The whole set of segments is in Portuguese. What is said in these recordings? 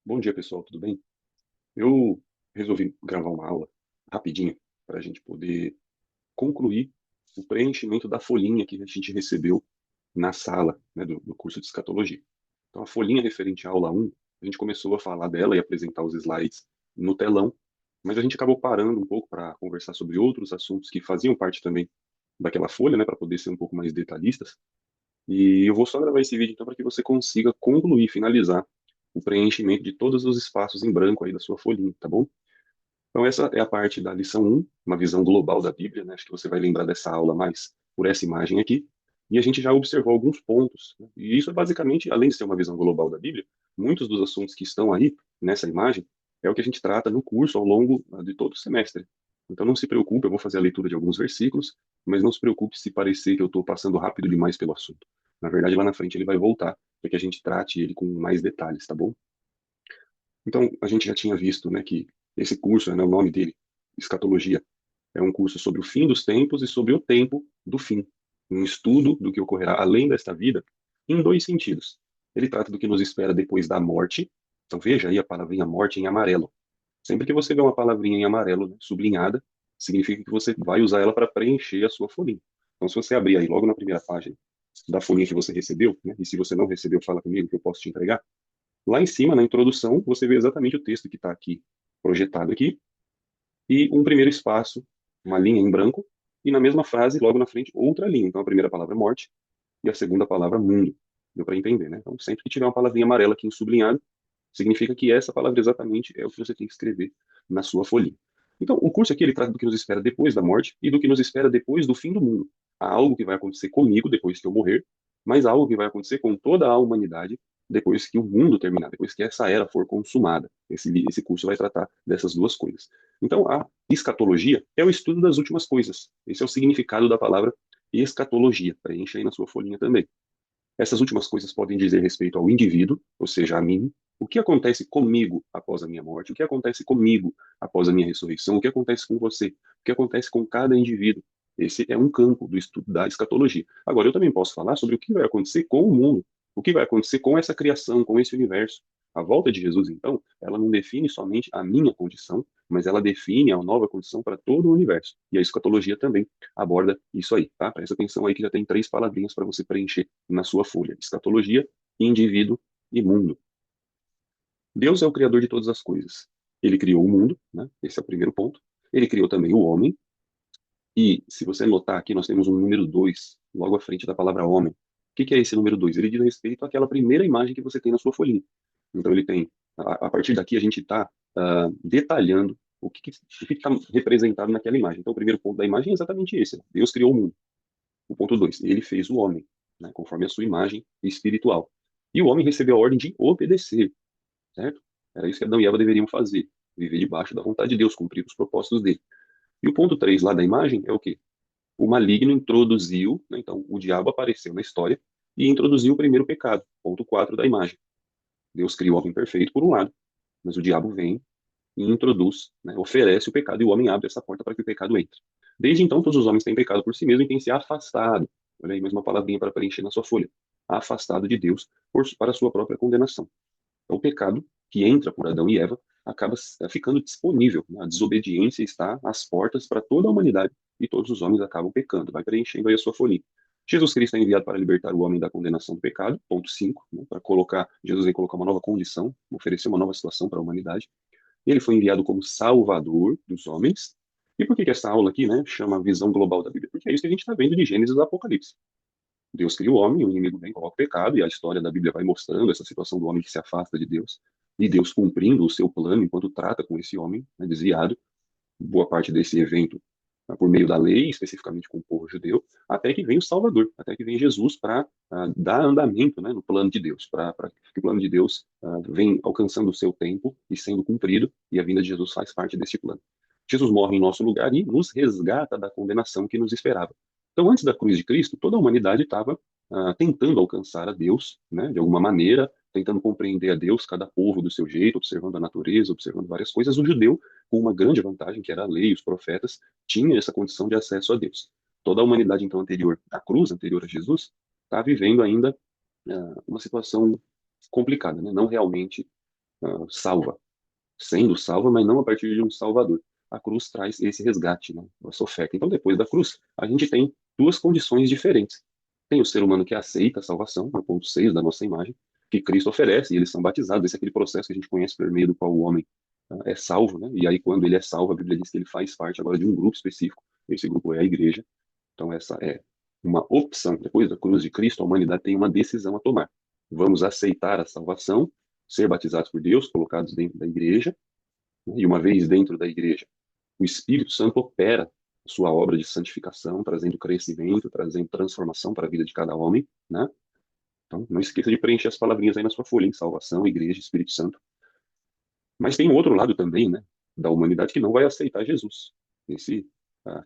Bom dia, pessoal, tudo bem? Eu resolvi gravar uma aula rapidinho para a gente poder concluir o preenchimento da folhinha que a gente recebeu na sala, né, do curso de escatologia. Então, a folhinha referente à aula um, a gente começou a falar dela e apresentar os slides no telão, mas a gente acabou parando um pouco para conversar sobre outros assuntos que faziam parte também daquela folha, né, para poder ser um pouco mais detalhistas. E eu vou só gravar esse vídeo então para que você consiga concluir, finalizar o preenchimento de todos os espaços em branco aí da sua folhinha, tá bom? Então essa é a parte da lição um, uma visão global da Bíblia, né? Acho que você vai lembrar dessa aula mais por essa imagem aqui. E a gente já observou alguns pontos, né? E isso é basicamente, além de ser uma visão global da Bíblia, muitos dos assuntos que estão aí nessa imagem é o que a gente trata no curso ao longo de todo o semestre. Então não se preocupe, eu vou fazer a leitura de alguns versículos, mas não se preocupe se parecer que eu estou passando rápido demais pelo assunto. Na verdade, lá na frente ele vai voltar para que a gente trate ele com mais detalhes, tá bom? Então, a gente já tinha visto, né, que esse curso, né, o nome dele, Escatologia, é um curso sobre o fim dos tempos e sobre o tempo do fim. Um estudo do que ocorrerá além desta vida, em dois sentidos. Ele trata do que nos espera depois da morte. Então, veja aí a palavrinha morte em amarelo. Sempre que você vê uma palavrinha em amarelo, né, sublinhada, significa que você vai usar ela para preencher a sua folhinha. Então, se você abrir aí logo na primeira página da folhinha que você recebeu, né, e se você não recebeu, fala comigo que eu posso te entregar. Lá em cima, na introdução, você vê exatamente o texto que está aqui, projetado aqui, e um primeiro espaço, uma linha em branco, e na mesma frase, logo na frente, outra linha. Então, a primeira palavra é morte e a segunda palavra mundo. Deu para entender, né? Então, sempre que tiver uma palavrinha amarela aqui em sublinhado, significa que essa palavra exatamente é o que você tem que escrever na sua folhinha. Então, o curso aqui ele trata do que nos espera depois da morte e do que nos espera depois do fim do mundo. Há algo que vai acontecer comigo depois que eu morrer, mas há algo que vai acontecer com toda a humanidade depois que o mundo terminar, depois que essa era for consumada. Esse curso vai tratar dessas duas coisas. Então, a escatologia é o estudo das últimas coisas. Esse é o significado da palavra escatologia. Preencha aí na sua folhinha também. Essas últimas coisas podem dizer respeito ao indivíduo, ou seja, a mim, o que acontece comigo após a minha morte, o que acontece comigo após a minha ressurreição, o que acontece com você, o que acontece com cada indivíduo. Esse é um campo do estudo da escatologia. Agora, eu também posso falar sobre o que vai acontecer com o mundo, o que vai acontecer com essa criação, com esse universo. A volta de Jesus, então, ela não define somente a minha condição, mas ela define a nova condição para todo o universo. E a escatologia também aborda isso aí, tá? Presta atenção aí que já tem três palavrinhas para você preencher na sua folha: escatologia, indivíduo e mundo. Deus é o criador de todas as coisas. Ele criou o mundo, né? Esse é o primeiro ponto. Ele criou também o homem. E se você notar aqui, nós temos um número 2 logo à frente da palavra homem. O que que é esse número 2? Ele diz respeito àquela primeira imagem que você tem na sua folhinha. Então ele tem, a partir daqui a gente está detalhando o que está representado naquela imagem. Então o primeiro ponto da imagem é exatamente esse: Deus criou o mundo. O ponto 2, ele fez o homem, né, conforme a sua imagem espiritual. E o homem recebeu a ordem de obedecer, certo? Era isso que Adão e Eva deveriam fazer: viver debaixo da vontade de Deus, cumprir os propósitos dele. E o ponto 3 lá da imagem é o quê? O maligno introduziu, né, então o diabo apareceu na história e introduziu o primeiro pecado, ponto 4 da imagem. Deus criou o homem perfeito por um lado, mas o diabo vem e introduz, né, oferece o pecado e o homem abre essa porta para que o pecado entre. Desde então, todos os homens têm pecado por si mesmos e têm se afastado. Olha aí, mais uma palavrinha para preencher na sua folha: afastado de Deus para a sua própria condenação. Então, o pecado que entra por Adão e Eva acaba ficando disponível, né? A desobediência está às portas para toda a humanidade e todos os homens acabam pecando. Vai preenchendo aí a sua folhinha. Jesus Cristo é enviado para libertar o homem da condenação do pecado, ponto 5, né? Para colocar, Jesus vem colocar uma nova condição, oferecer uma nova situação para a humanidade. Ele foi enviado como salvador dos homens. E por que que essa aula aqui, né, chama a visão global da Bíblia? Porque é isso que a gente está vendo de Gênesis do Apocalipse. Deus cria o homem, o inimigo vem, coloca o pecado, e a história da Bíblia vai mostrando essa situação do homem que se afasta de Deus, e Deus cumprindo o seu plano enquanto trata com esse homem, né, desviado, boa parte desse evento, né, por meio da lei, especificamente com o povo judeu, até que vem o Salvador, até que vem Jesus para dar andamento, né, no plano de Deus, para que o plano de Deus vem alcançando o seu tempo e sendo cumprido, e a vinda de Jesus faz parte desse plano. Jesus morre em nosso lugar e nos resgata da condenação que nos esperava. Então, antes da cruz de Cristo, toda a humanidade estava tentando alcançar a Deus, né, de alguma maneira, tentando compreender a Deus, cada povo do seu jeito, observando a natureza, observando várias coisas. O judeu, com uma grande vantagem, que era a lei, os profetas, tinha essa condição de acesso a Deus. Toda a humanidade, então, anterior à cruz, anterior a Jesus, está vivendo ainda uma situação complicada, né? Não realmente salva, sendo salva, mas não a partir de um salvador. A cruz traz esse resgate, né? Essa oferta. Então, depois da cruz, a gente tem duas condições diferentes. Tem o ser humano que aceita a salvação, no ponto 6 da nossa imagem, que Cristo oferece, e eles são batizados. Esse é aquele processo que a gente conhece por meio do qual o homem é salvo, né? E aí, quando ele é salvo, a Bíblia diz que ele faz parte agora de um grupo específico. Esse grupo é a igreja. Então, essa é uma opção. Depois da cruz de Cristo, a humanidade tem uma decisão a tomar. Vamos aceitar a salvação, ser batizados por Deus, colocados dentro da igreja, né? E uma vez dentro da igreja, o Espírito Santo opera a sua obra de santificação, trazendo crescimento, trazendo transformação para a vida de cada homem, né? Então, não esqueça de preencher as palavrinhas aí na sua folha, em salvação, igreja, Espírito Santo. Mas tem um outro lado também, né, da humanidade que não vai aceitar Jesus. Esse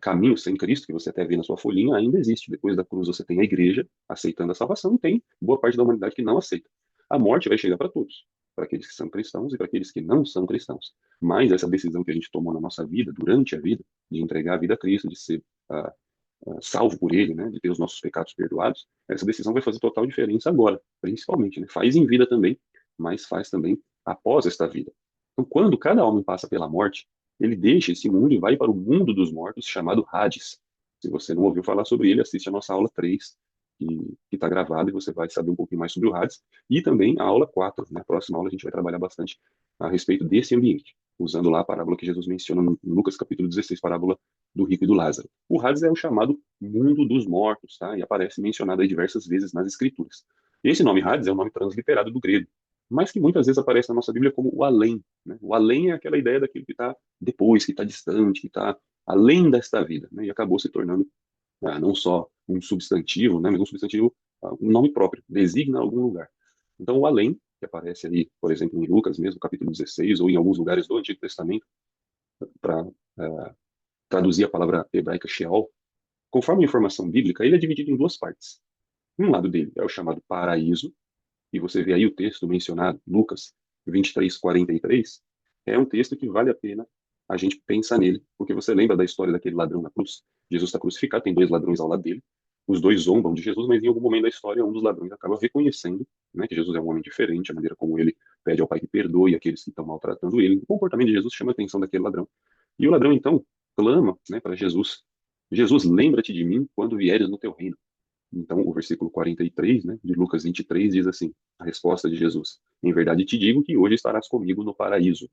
caminho sem Cristo, que você até vê na sua folhinha, ainda existe. Depois da cruz você tem a igreja aceitando a salvação e tem boa parte da humanidade que não aceita. A morte vai chegar para todos, para aqueles que são cristãos e para aqueles que não são cristãos. Mas essa decisão que a gente tomou na nossa vida, durante a vida, de entregar a vida a Cristo, de ser salvo por Ele, né, de ter os nossos pecados perdoados, essa decisão vai fazer total diferença agora, principalmente, né? Faz em vida também, mas faz também após esta vida. Então, quando cada homem passa pela morte, ele deixa esse mundo e vai para o mundo dos mortos, chamado Hades. Se você não ouviu falar sobre ele, assiste a nossa aula 3, que está gravada, e você vai saber um pouquinho mais sobre o Hades. E também a aula 4, na próxima aula a gente vai trabalhar bastante a respeito desse ambiente, usando lá a parábola que Jesus menciona no Lucas capítulo 16, parábola do rico e do Lázaro. O Hades é o chamado mundo dos mortos, tá? E aparece mencionado aí diversas vezes nas escrituras. Esse nome Hades é um nome transliterado do grego, mas que muitas vezes aparece na nossa Bíblia como o além, né? O além é aquela ideia daquilo que está depois, que está distante, que está além desta vida, né? E acabou se tornando não só um substantivo, né? Mas um substantivo, um nome próprio, designa algum lugar. Então, o além, que aparece ali, por exemplo, em Lucas mesmo, capítulo 16, ou em alguns lugares do Antigo Testamento, para traduzir a palavra hebraica Sheol, conforme a informação bíblica, ele é dividido em duas partes. Um lado dele é o chamado paraíso, e você vê aí o texto mencionado, Lucas 23:43, é um texto que vale a pena a gente pensar nele, porque você lembra da história daquele ladrão na cruz? Jesus está crucificado, tem dois ladrões ao lado dele, os dois zombam de Jesus, mas em algum momento da história um dos ladrões acaba reconhecendo, né, que Jesus é um homem diferente, a maneira como ele pede ao Pai que perdoe aqueles que estão maltratando ele. O comportamento de Jesus chama a atenção daquele ladrão. E o ladrão então clama, né, para Jesus: Jesus, lembra-te de mim quando vieres no teu reino. Então, o versículo 43, né, de Lucas 23 diz assim, a resposta de Jesus: em verdade te digo que hoje estarás comigo no paraíso.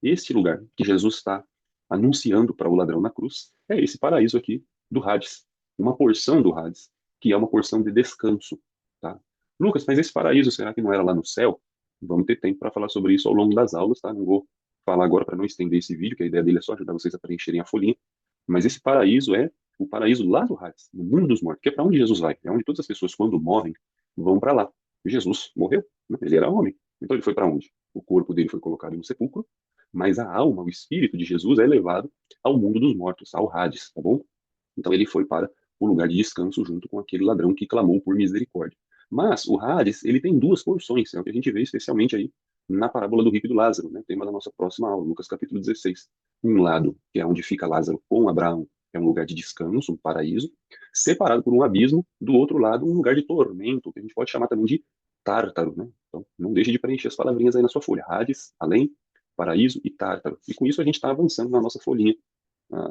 Este lugar que Jesus está anunciando para o ladrão na cruz é esse paraíso aqui do Hades, uma porção do Hades, que é uma porção de descanso, tá? Lucas, mas esse paraíso será que não era lá no céu? Vamos ter tempo para falar sobre isso ao longo das aulas, tá? Não vou falar agora para não estender esse vídeo, que a ideia dele é só ajudar vocês a preencherem a folhinha. Mas esse paraíso é o paraíso lá do Hades, no mundo dos mortos, que é para onde Jesus vai, é onde todas as pessoas, quando morrem, vão para lá. Jesus morreu, né? Ele era homem, então ele foi para onde? O corpo dele foi colocado em um sepulcro, mas a alma, o espírito de Jesus é levado ao mundo dos mortos, ao Hades, tá bom? Então ele foi para o lugar de descanso junto com aquele ladrão que clamou por misericórdia. Mas o Hades, ele tem duas porções, é o que a gente vê especialmente aí na parábola do rico e do Lázaro, né? Tema da nossa próxima aula, Lucas capítulo 16. Um lado, que é onde fica Lázaro com Abraão, é um lugar de descanso, um paraíso, separado por um abismo, do outro lado, um lugar de tormento, que a gente pode chamar também de Tártaro, né? Então, não deixe de preencher as palavrinhas aí na sua folha. Hades, além, paraíso e Tártaro. E com isso a gente está avançando na nossa folhinha,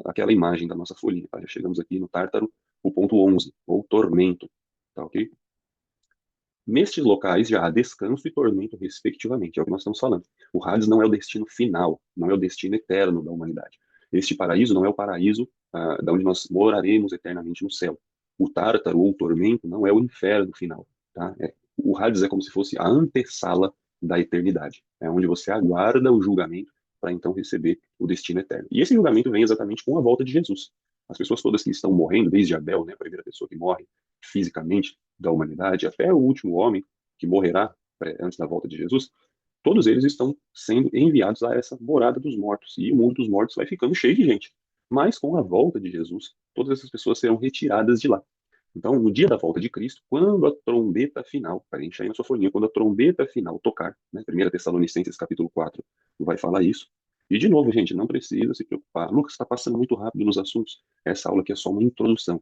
aquela imagem da nossa folhinha, tá? Já chegamos aqui no Tártaro, o ponto 11, ou tormento, tá ok? Nestes locais já há descanso e tormento, respectivamente, é o que nós estamos falando. O Hades não é o destino final, não é o destino eterno da humanidade. Este paraíso não é o paraíso da onde nós moraremos eternamente no céu. O Tártaro ou o tormento não é o inferno final, tá? O Hades é como se fosse a antessala da eternidade. É onde você aguarda o julgamento para então receber o destino eterno. E esse julgamento vem exatamente com a volta de Jesus. As pessoas todas que estão morrendo, desde Abel, né, a primeira pessoa que morre fisicamente da humanidade, até o último homem que morrerá antes da volta de Jesus, todos eles estão sendo enviados a essa morada dos mortos. E o mundo dos mortos vai ficando cheio de gente. Mas com a volta de Jesus, todas essas pessoas serão retiradas de lá. Então, no dia da volta de Cristo, quando a trombeta final, preenche aí na sua folhinha, quando a trombeta final tocar, né, 1 Tessalonicenses capítulo 4 vai falar isso. E de novo, gente, não precisa se preocupar. Lucas está passando muito rápido nos assuntos. Essa aula aqui é só uma introdução.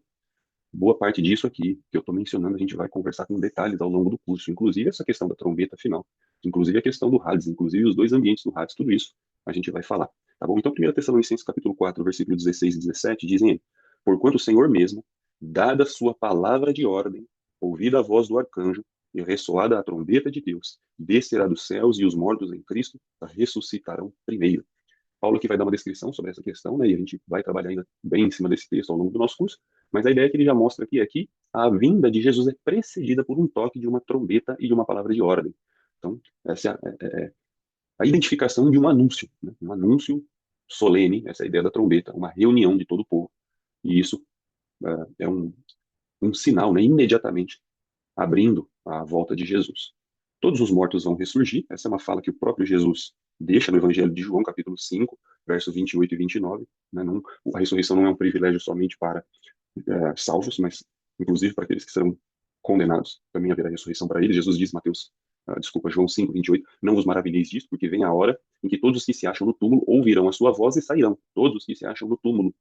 Boa parte disso aqui que eu estou mencionando, a gente vai conversar com detalhes ao longo do curso, inclusive essa questão da trombeta final. inclusive a questão do Hades, inclusive os dois ambientes do Hades, tudo isso a gente vai falar, tá bom? Então, 1 Tessalonicenses capítulo 4, versículo 16 e 17, dizem aí, porquanto o Senhor mesmo, dada a sua palavra de ordem, ouvida a voz do arcanjo, e ressoada a trombeta de Deus, descerá dos céus e os mortos em Cristo ressuscitarão primeiro. Paulo aqui vai dar uma descrição sobre essa questão, né, e a gente vai trabalhar ainda bem em cima desse texto ao longo do nosso curso, mas a ideia que ele já mostra aqui é que a vinda de Jesus é precedida por um toque de uma trombeta e de uma palavra de ordem. Então, essa é a identificação de um anúncio, né, um anúncio solene, essa é a ideia da trombeta, uma reunião de todo o povo. E isso é um sinal, né, imediatamente abrindo a volta de Jesus. Todos os mortos vão ressurgir, essa é uma fala que o próprio Jesus deixa no Evangelho de João, capítulo 5, versos 28 e 29. Né? Não, a ressurreição não é um privilégio somente para salvos, mas inclusive para aqueles que serão condenados. Também haverá ressurreição para eles. Jesus diz, João 5, 28, não vos maravilheis disso, porque vem a hora em que todos os que se acham no túmulo ouvirão a sua voz e sairão. Todos os que se acham no túmulo,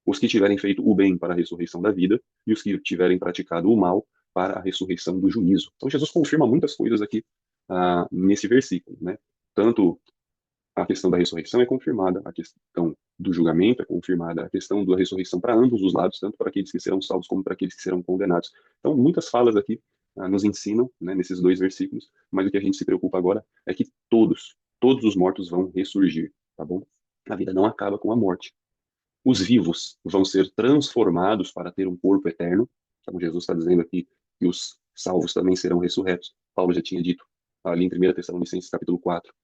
os que tiverem feito o bem para a ressurreição da vida e os que tiverem praticado o mal para a ressurreição do juízo. Então Jesus confirma muitas coisas aqui nesse versículo, né? Tanto a questão da ressurreição é confirmada, a questão do julgamento é confirmada, a questão da ressurreição para ambos os lados, tanto para aqueles que serão salvos como para aqueles que serão condenados. Então, muitas falas aqui nos ensinam, né, nesses dois versículos, mas o que a gente se preocupa agora é que todos os mortos vão ressurgir, tá bom? A vida não acaba com a morte. Os vivos vão ser transformados para ter um corpo eterno. Então, Jesus está dizendo aqui que os salvos também serão ressurretos. Paulo já tinha dito ali em 1 Tessalonicenses capítulo 4,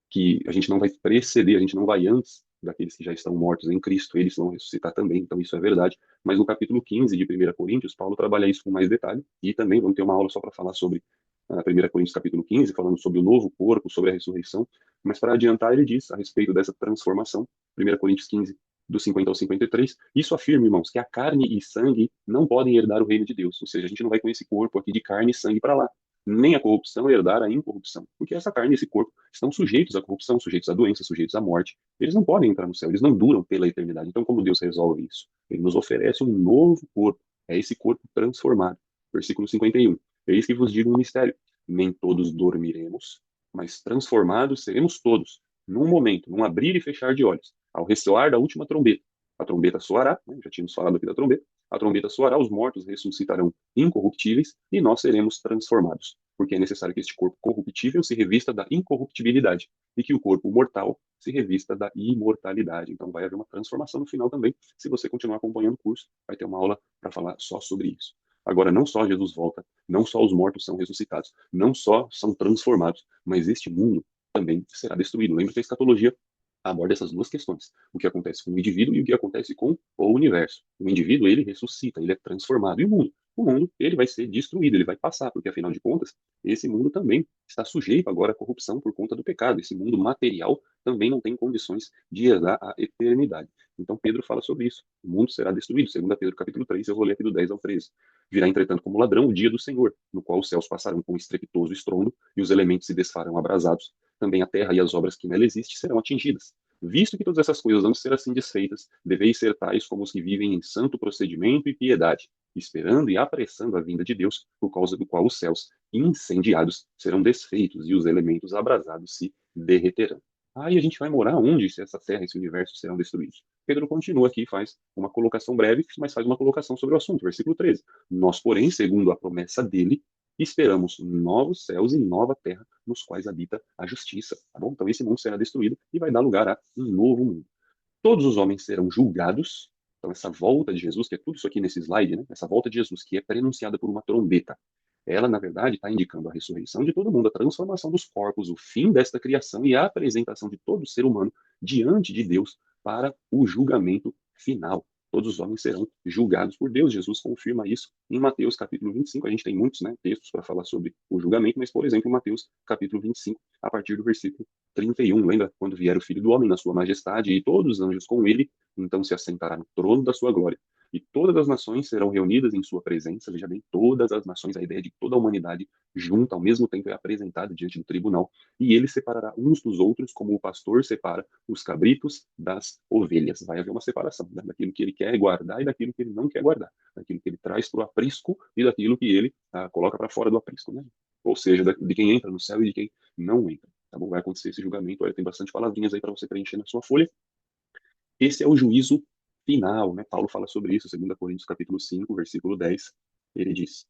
que a gente não vai preceder, a gente não vai antes daqueles que já estão mortos em Cristo, eles vão ressuscitar também, então isso é verdade. Mas no capítulo 15 de 1 Coríntios, Paulo trabalha isso com mais detalhe, e também vamos ter uma aula só para falar sobre 1 Coríntios capítulo 15, falando sobre o novo corpo, sobre a ressurreição, mas para adiantar ele diz a respeito dessa transformação, 1 Coríntios 15, do 50 ao 53, isso afirma, irmãos, que a carne e sangue não podem herdar o reino de Deus, ou seja, a gente não vai com esse corpo aqui de carne e sangue para lá, nem a corrupção herdar a incorrupção, porque essa carne e esse corpo estão sujeitos à corrupção, sujeitos à doença, sujeitos à morte. Eles não podem entrar no céu, eles não duram pela eternidade. Então, como Deus resolve isso? Ele nos oferece um novo corpo, é esse corpo transformado. Versículo 51. Eis que vos digo um mistério: nem todos dormiremos, mas transformados seremos todos, num momento, num abrir e fechar de olhos, ao ressoar da última trombeta. A trombeta soará, né? Já tínhamos falado aqui da trombeta, a trombeta soará, os mortos ressuscitarão incorruptíveis e nós seremos transformados, porque é necessário que este corpo corruptível se revista da incorruptibilidade e que o corpo mortal se revista da imortalidade. Então vai haver uma transformação no final também. Se você continuar acompanhando o curso, vai ter uma aula para falar só sobre isso. Agora, não só Jesus volta, não só os mortos são ressuscitados, não só são transformados, mas este mundo também será destruído. Lembra que a escatologia aborda essas duas questões, o que acontece com o indivíduo e o que acontece com o universo. O indivíduo, ele ressuscita, ele é transformado, e o mundo? O mundo, ele vai ser destruído, ele vai passar, porque afinal de contas, esse mundo também está sujeito agora à corrupção por conta do pecado. Esse mundo material também não tem condições de herdar a eternidade. Então Pedro fala sobre isso. O mundo será destruído, segundo Pedro capítulo 3, eu vou ler aqui do 10 ao 13. Virá, entretanto, como ladrão o dia do Senhor, no qual os céus passarão com estrepitoso estrondo e os elementos se desfarão abrasados. Também a terra e as obras que nela existem serão atingidas. Visto que todas essas coisas vão ser assim desfeitas, deveis ser tais como os que vivem em santo procedimento e piedade, esperando e apressando a vinda de Deus, por causa do qual os céus incendiados serão desfeitos e os elementos abrasados se derreterão. Aí a gente vai morar onde se essa terra, esse universo serão destruídos? Pedro continua aqui, faz uma colocação breve, mas faz uma colocação sobre o assunto, versículo 13. Nós, porém, segundo a promessa dele, esperamos novos céus e nova terra, nos quais habita a justiça. Tá bom? Então esse mundo será destruído e vai dar lugar a um novo mundo. Todos os homens serão julgados. Então essa volta de Jesus, que é tudo isso aqui nesse slide, né? Essa volta de Jesus, que é prenunciada por uma trombeta, ela, na verdade, está indicando a ressurreição de todo mundo, a transformação dos corpos, o fim desta criação e a apresentação de todo ser humano diante de Deus para o julgamento final. Todos os homens serão julgados por Deus. Jesus confirma isso em Mateus capítulo 25. A gente tem muitos, né, textos para falar sobre o julgamento, mas, por exemplo, em Mateus capítulo 25, a partir do versículo 31. Lembra quando vier o Filho do Homem na sua majestade e todos os anjos com ele, então se assentará no trono da sua glória e todas as nações serão reunidas em sua presença. Veja bem, todas as nações, a ideia de toda a humanidade junta ao mesmo tempo é apresentada diante do tribunal, e ele separará uns dos outros, como o pastor separa os cabritos das ovelhas. Vai haver uma separação, né, daquilo que ele quer guardar e daquilo que ele não quer guardar, daquilo que ele traz para o aprisco e daquilo que ele coloca para fora do aprisco. Né? ou seja, de quem entra no céu e de quem não entra. Tá bom? Vai acontecer esse julgamento. Olha, tem bastante palavrinhas aí para você preencher na sua folha. Esse é o juízo final, né? Paulo fala sobre isso, 2 Coríntios capítulo 5, versículo 10. Ele diz: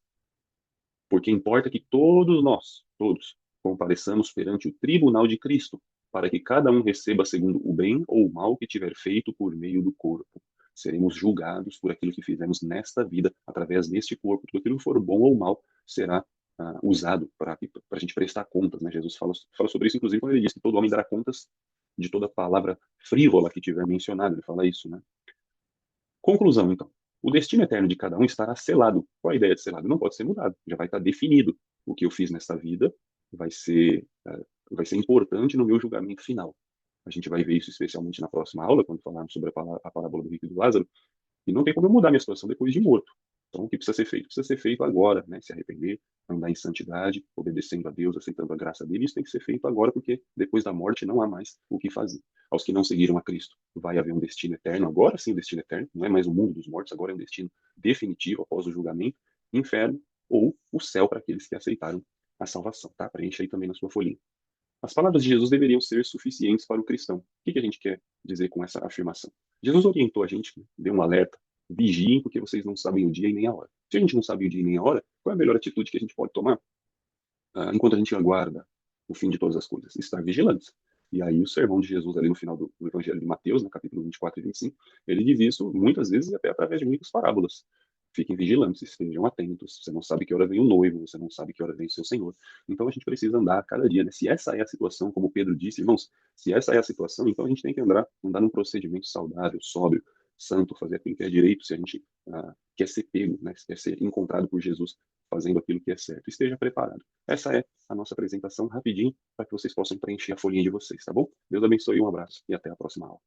porque importa que todos nós, todos, compareçamos perante o tribunal de Cristo, para que cada um receba segundo o bem ou o mal que tiver feito por meio do corpo. Seremos julgados por aquilo que fizemos nesta vida, através deste corpo. Tudo aquilo que for bom ou mal será usado para a gente prestar contas. Né? Jesus fala sobre isso, inclusive, quando ele diz que todo homem dará contas de toda palavra frívola que tiver mencionado. Ele fala isso, né? Conclusão, então. O destino eterno de cada um estará selado. Qual a ideia de selado? Não pode ser mudado. Já vai estar definido. O que eu fiz nesta vida vai ser, vai ser importante no meu julgamento final. A gente vai ver isso especialmente na próxima aula, quando falarmos sobre a parábola do rico e do Lázaro. E não tem como eu mudar minha situação depois de morto. Então, o que precisa ser feito? Precisa ser feito agora, né? Se arrepender, andar em santidade, obedecendo a Deus, aceitando a graça dele. Isso tem que ser feito agora, porque depois da morte não há mais o que fazer. Aos que não seguiram a Cristo, vai haver um destino eterno. Agora sim, o destino eterno. Não é mais o mundo dos mortos, agora é um destino definitivo após o julgamento, inferno ou o céu para aqueles que aceitaram a salvação. Tá? Preencha aí também na sua folhinha. As palavras de Jesus deveriam ser suficientes para o cristão. O que a gente quer dizer com essa afirmação? Jesus orientou a gente, deu um alerta, vigiem porque vocês não sabem o dia e nem a hora. Se a gente não sabe o dia e nem a hora, qual é a melhor atitude que a gente pode tomar enquanto a gente aguarda o fim de todas as coisas? Estar vigilantes. E aí o sermão de Jesus ali no final do Evangelho de Mateus, no capítulo 24 e 25, ele diz isso muitas vezes e até através de muitas parábolas. Fiquem vigilantes, estejam atentos. Você não sabe que hora vem o noivo, você não sabe que hora vem o seu Senhor. Então a gente precisa andar a cada dia, né? Se essa é a situação, como Pedro disse, irmãos, se essa é a situação, então a gente tem que andar num procedimento saudável, sóbrio, santo, fazer aquilo que é direito, se a gente quer ser pego, né? Se quer ser encontrado por Jesus fazendo aquilo que é certo. Esteja preparado. Essa é a nossa apresentação rapidinho para que vocês possam preencher a folhinha de vocês, tá bom? Deus abençoe, um abraço e até a próxima aula.